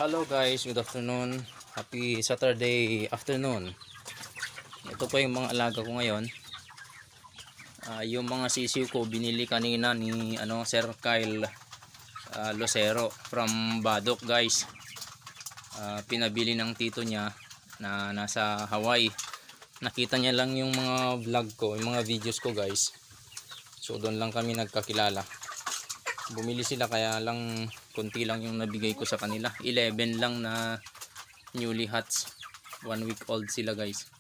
Hello guys, good afternoon. Happy Saturday afternoon. Ito po yung mga alaga ko ngayon. Yung mga sisiw ko binili kanina ni Sir Kyle Lucero from Badok guys. Pinabili ng tito niya na nasa Hawaii. Nakita niya lang yung mga vlog ko, yung mga videos ko guys. So doon lang kami nagkakilala. Bumili sila kaya lang konti lang yung nabigay ko sa kanila. 11 lang na newly hatched. 1 week old sila guys.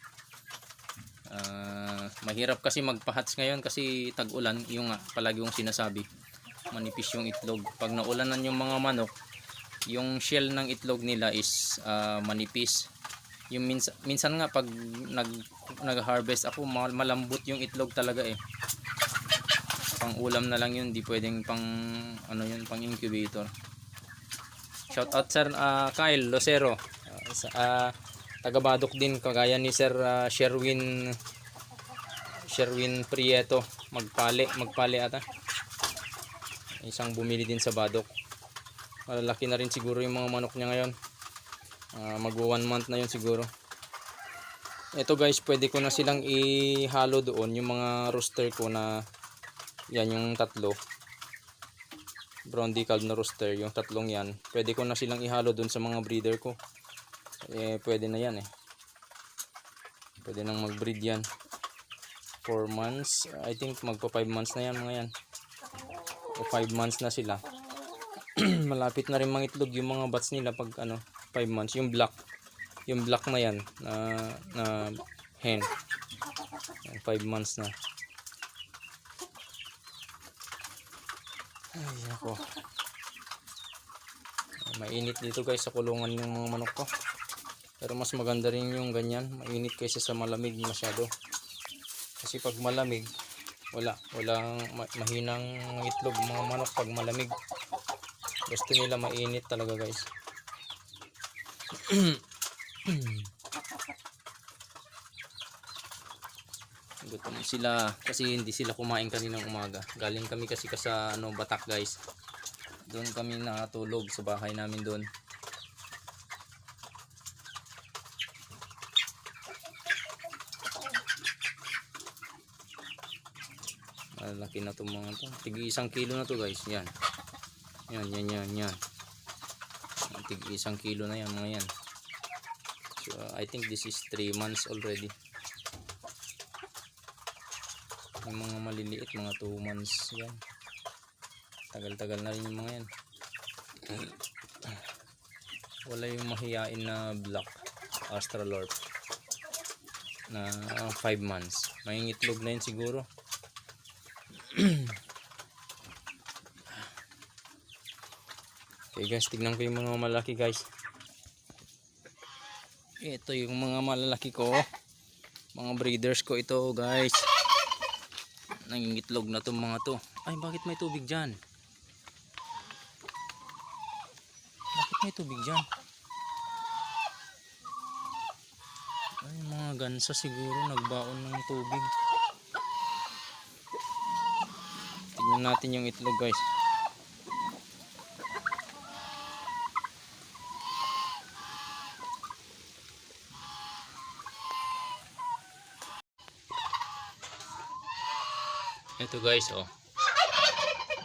Mahirap kasi magpa-hatch ngayon kasi tag-ulan. Yung palagi yung sinasabi. Manipis yung itlog. Pag naulanan yung mga manok, yung shell ng itlog nila is manipis. Yung minsan nga pag nag-harvest ako, malambot yung itlog talaga eh. Pang ulam na lang yun, di pwedeng pang pang incubator. Shout out Sir Kyle Lucero, taga Badok din, kagaya ni Sir Sherwin Prieto, magpale ata. Isang bumili din sa Badok. Malalaki na rin siguro yung mga manok niya ngayon. Mag 1 month na yun siguro. Ito guys, pwede ko na silang ihalo doon yung mga rooster ko na yan, yung tatlo brown decal na rooster, yung tatlong yan, pwede ko na silang ihalo dun sa mga breeder ko. Pwede na yan pwede nang mag breed yan. 4 months, I think magpa 5 months na yan mga yan, o 5 months na sila. Malapit na rin mangitlog yung mga bats nila pag 5 months. Yung black na yan na hen, 5 months na. Ay ako, mainit dito guys sa kulungan ng mga manok ko, pero mas maganda rin yung ganyan, mainit kaysa sa malamig masyado. Kasi pag malamig, walang mahinang itlog mga manok. Pag malamig, gusto nila mainit talaga guys. Gutom sila kasi hindi sila kumain kaninang umaga. Galing kami kasi sa Batak guys. Doon kami natulog sa bahay namin doon. Malaki na itong mga to. Tigi 1 kilo na to guys. Yan. Yan. Tigi 1 kilo na yan mga yan. So I think this is 3 months already. Yung mga maliliit, mga 2 months yan. Tagal-tagal na rin yung mga yan. Wala yung mahiyain na black Australorp na 5 months. May itlog na yun siguro. Okay guys, tignan ko yung mga malaki guys. Ito yung mga malalaki ko. Mga breeders ko ito guys. Nangingitlog na itong mga to. Ay, bakit may tubig dyan? Ay, mga gansa siguro nagbaon ng tubig. Tingnan natin yung itlog guys. Ito guys,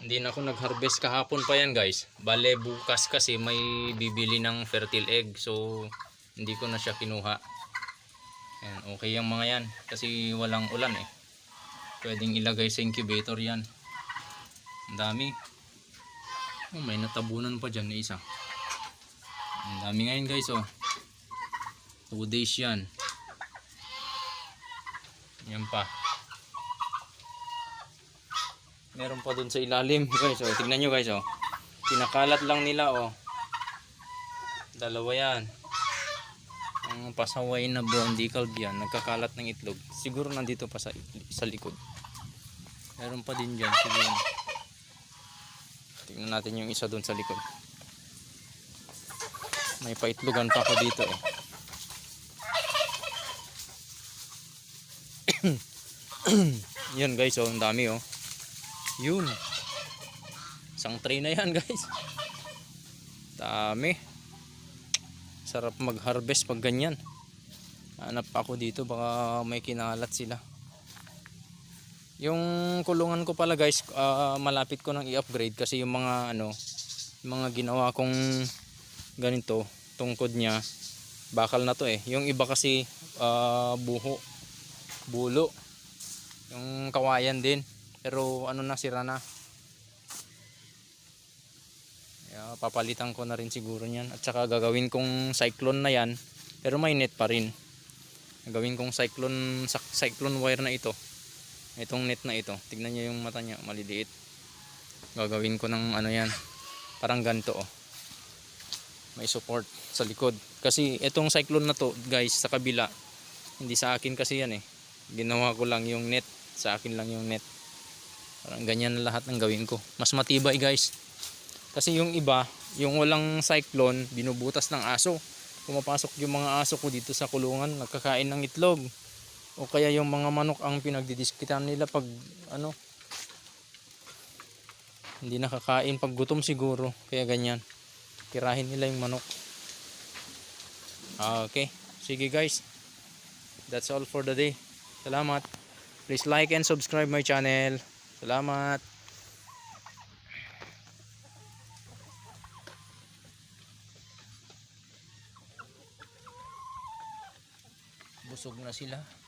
hindi na ako nag-harvest kahapon pa yan guys. Bale bukas kasi may bibili ng fertile egg, so hindi ko na siya kinuha. Ayan, okay yung mga yan kasi walang ulan pwedeng ilagay sa incubator yan. Ang dami. May natabunan pa dyan na isa. Ang dami ngayon guys 2 days yan. Yan pa. Meron pa dun sa ilalim guys. Tignan nyo guys pinakalat lang nila dalawa yan. Ang pasaway na brown decal yan, nagkakalat ng itlog. Siguro nandito pa sa likod. Meron pa din dyan siguro. Tignan natin yung isa dun sa likod. May paitlogan pa ako dito Yan guys ang dami yun, isang tray na yan guys. Dami. Sarap mag-harvest pag ganyan. Hanap ako dito, baka may kinalat sila. Yung kulungan ko pala guys, malapit ko nang i-upgrade kasi yung mga ano, yung mga ginawa kong ganito, tungkod niya, bakal na to eh. Yung iba kasi bulo. Yung kawayan din. Pero ano na, sira na. Papalitan ko na rin siguro niyan. At saka gagawin kong cyclone na yan. Pero may net pa rin. Gagawin kong cyclone wire na ito. Itong net na ito. Tignan niyo yung mata niya, maliliit. Gagawin ko ng ano yan. Parang ganito oh. May support sa likod. Kasi itong cyclone na to guys, sa kabila, hindi sa akin kasi yan eh. Ginawa ko lang yung net. Sa akin lang yung net. Parang ganyan na lahat ng gawin ko. Mas matibay guys. Kasi yung iba, yung walang cyclone, binubutas ng aso. Pumapasok yung mga aso ko dito sa kulungan, nagkakain ng itlog. O kaya yung mga manok ang pinagdidiskitan nila pag ano, hindi nakakain pag gutom siguro. Kaya ganyan. Tirahin nila yung manok. Okay. Sige guys. That's all for the day. Salamat. Please like and subscribe my channel. Salamat. Busog na sila.